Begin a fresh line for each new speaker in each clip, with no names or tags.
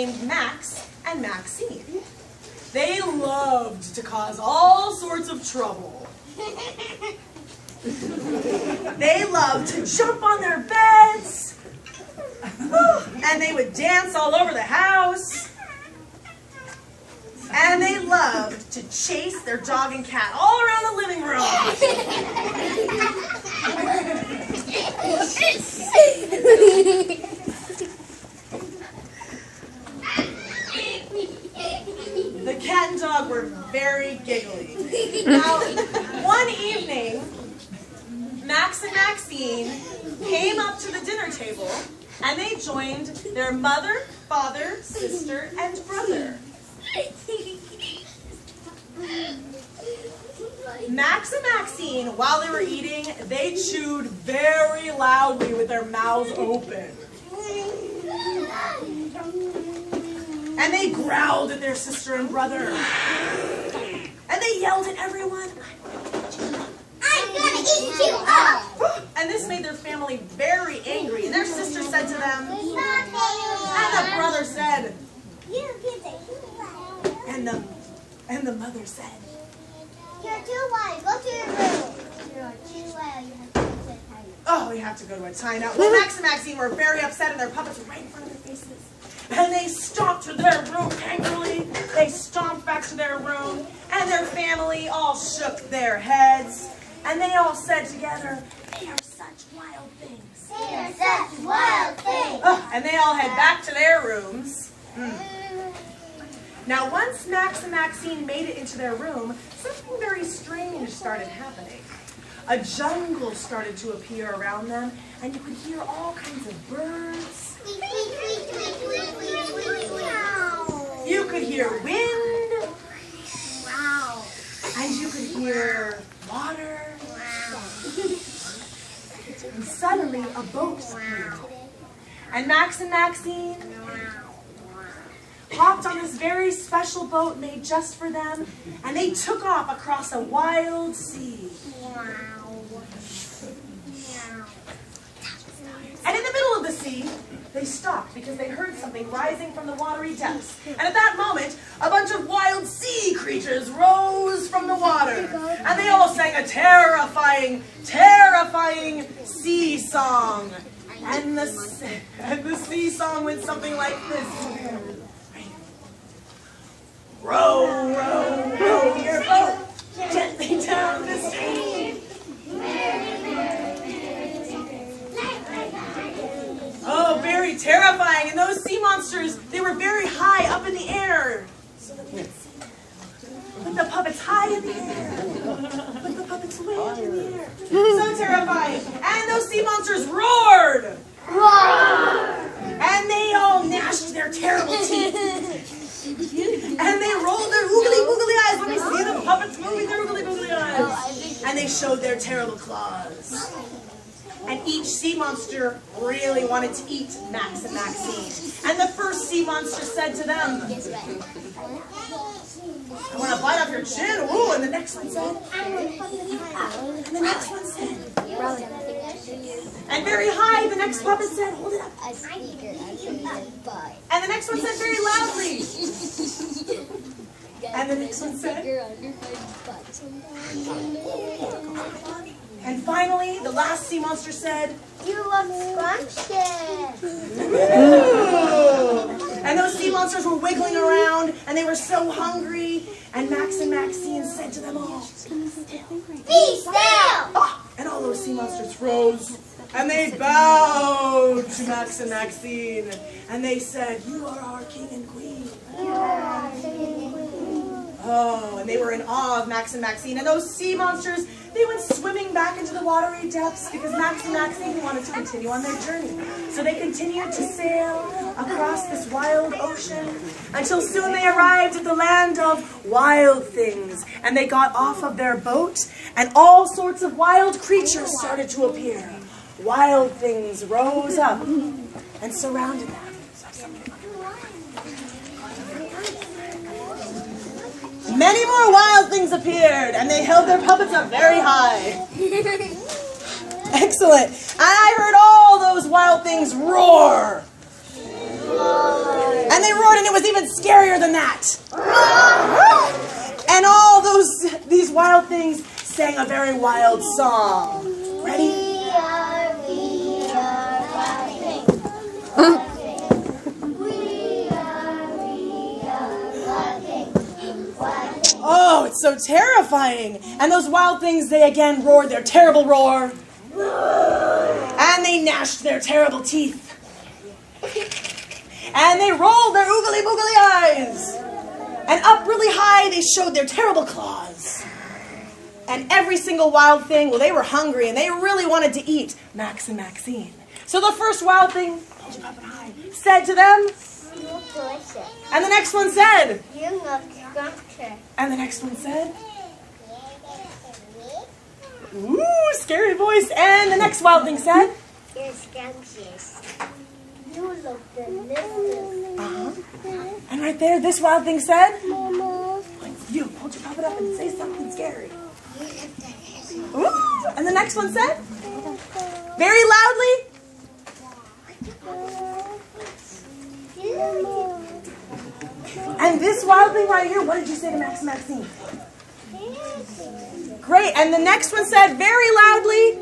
named Max and Maxine. They loved to cause all sorts of trouble. They loved to jump on their beds, and they would dance all over the house. And they loved to chase their dog and cat all around the living room. The cat and dog were very giggly. Now, one evening, Max and Maxine came up to the dinner table, and they joined their mother, father, sister, and brother. Max and Maxine, while they were eating, they chewed very loudly with their mouths open. And they growled at their sister and brother. And they yelled at everyone, "I'm gonna eat you up!" And this made their family very angry. And their sister said to them, and the brother said, and the mother said,
"You're too wild. Go to your room. You're too wild. You have to go to a timeout."
"Oh, we have to go to a timeout." Well, Max and Maxine were very upset, and their puppets were right in front of their faces. And they stomped to their room angrily. They stomped back to their room, and their family all shook their heads. And they all said together, "They are such wild things.
They are such wild things."
And they all head back to their rooms. Now, once Max and Maxine made it into their room, something very strange started happening. A jungle started to appear around them, and you could hear all kinds of birds. You could hear wind.
Wow.
And you could hear water. And suddenly, a boat appeared. And Max and Maxine hopped on this very special boat made just for them, and they took off across a wild sea. And in the middle of the sea, they stopped because they heard something rising from the watery depths. And at that moment, a bunch of wild sea creatures rose from the water, and they all sang a terrifying, terrifying sea song. And the sea song went something like this. Row, row, row your boat gently down the stream. Oh, very terrifying. And those sea monsters, they were very high up in the air. So that we could see them. Put the puppets high in the air. Put the puppets way up in the air. So terrifying. And those sea monsters roared.
Roar!
And they all gnashed their terrible teeth. And they rolled their oogly boogly eyes. Let me see the puppets moving their oogly boogly eyes. And they showed their terrible claws. And each sea monster really wanted to eat Max and Maxine. And the first sea monster said to them, "I want to bite off your chin." Ooh, and the next one said, and the next one said, and very high, the next puppet said, "Hold it up." And the next one said very loudly. And the next one said. And finally, the last sea monster said,
"You look scrumptious."
And those sea monsters were wiggling around, and they were so hungry. And Max and Maxine said to them all,
"Be still!"
And all those sea monsters rose, and they bowed to Max and Maxine. And they said, "You are our king and queen." Oh, and they were in awe of Max and Maxine. And those sea monsters, they went swimming back into the watery depths because Max and Maxine wanted to continue on their journey. So they continued to sail across this wild ocean until soon they arrived at the land of wild things. And they got off of their boat, and all sorts of wild creatures started to appear. Wild things rose up and surrounded them. Many more wild things appeared, and they held their puppets up very high. Excellent. And I heard all those wild things roar. And And they roared, and it was even scarier than that. And all these wild things sang a very wild song. Ready?
We are wild things.
Oh, it's so terrifying. And those wild things, they again roared their terrible roar. And they gnashed their terrible teeth. And they rolled their oogly boogly eyes. And up really high, they showed their terrible claws. And every single wild thing, well, they were hungry and they really wanted to eat Max and Maxine. So the first wild thing, hold your up and high, said to them, and the next one said, and the next one said, ooh, scary voice. And the next wild thing said,
you're scrumptious. You look delicious.
And right there, this wild thing said, you, hold your puppet up and say something scary. Ooh. And the next one said, very loudly, and this wild thing right here, what did you say to Max and Maxine? Great. And the next one said very loudly,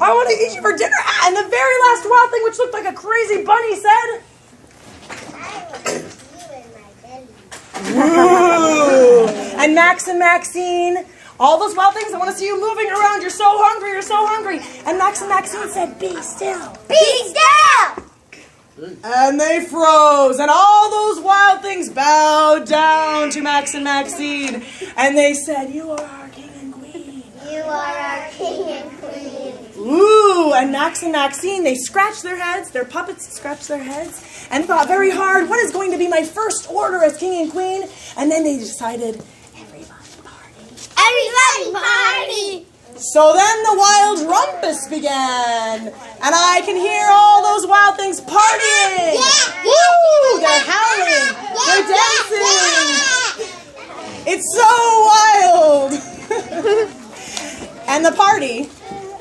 I want to eat you for dinner. And the very last wild thing, which looked like a crazy bunny, said, ooh. And Max and Maxine, all those wild things, I want to see you moving around. You're so hungry, you're so hungry. And Max and Maxine said, be still.
Be still.
And they froze, and all those wild things bowed down to Max and Maxine. And they said, you are our king and queen.
You are our king and queen.
Ooh, and Max and Maxine, they scratched their heads, their puppets scratched their heads, and thought very hard, what is going to be my first order as king and queen? And then they decided, everybody party.
Everybody party.
So then the wild rumpus began, and I can hear all those wild things partying.
Yeah.
Woo! They're howling. They're dancing. It's so wild. And the party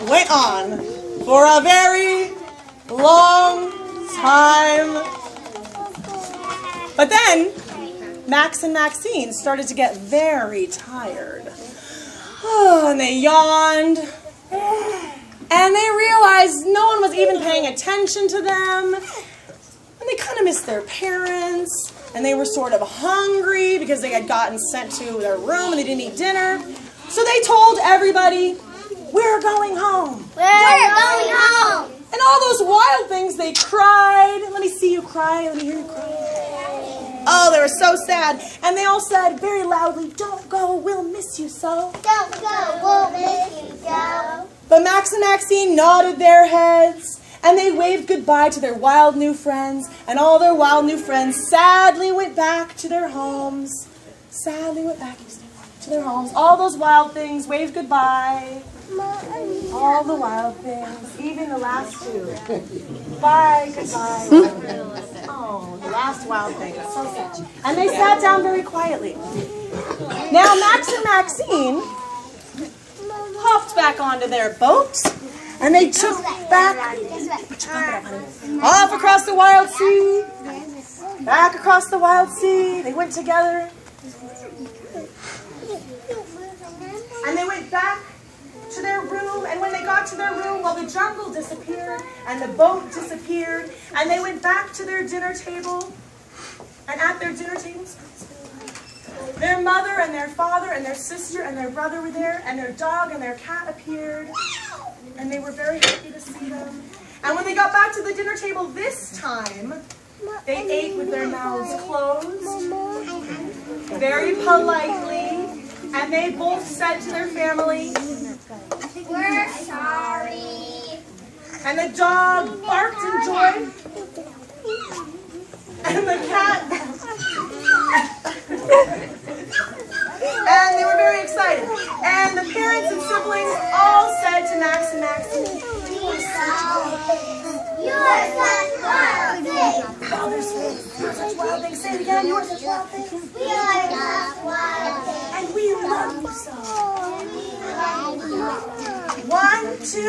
went on for a very long time. But then Max and Maxine started to get very tired. Oh, and they yawned, and they realized no one was even paying attention to them, and they kind of missed their parents, and they were sort of hungry because they had gotten sent to their room and they didn't eat dinner. So they told everybody, we're going home.
We're going home.
And all those wild things, they cried. Let me see you cry. Let me hear you cry. Oh, they were so sad. And they all said very loudly, don't go, we'll miss you so.
Don't go, we'll miss you so.
But Max and Maxine nodded their heads, and they waved goodbye to their wild new friends, and all their wild new friends sadly went back to their homes. Sadly went back to their homes. All those wild things waved goodbye. All the wild things, even the last two. Bye, goodbye. Oh, the last wild thing. That's so sad. And they sat down very quietly. Now Max and Maxine hopped back onto their boat, and they took back off across the wild sea, back across the wild sea. They went together, and they went back to their room, and when they got to their room, well, the jungle disappeared, and the boat disappeared, and they went back to their dinner table, and at their dinner tables, their mother and their father and their sister and their brother were there, and their dog and their cat appeared, and they were very happy to see them. And when they got back to the dinner table this time, they ate with their mouths closed, very politely, and they both said to their family,
We're sorry.
and the dog barked in joy, and the cat, and they were very excited. And the parents and siblings all said to Max and Maxine,
You are such wild things.
Father's face, you are such wild things. Say it again, you are such wild things.
We are such wild things.
And we love you so. 1, 2, 3.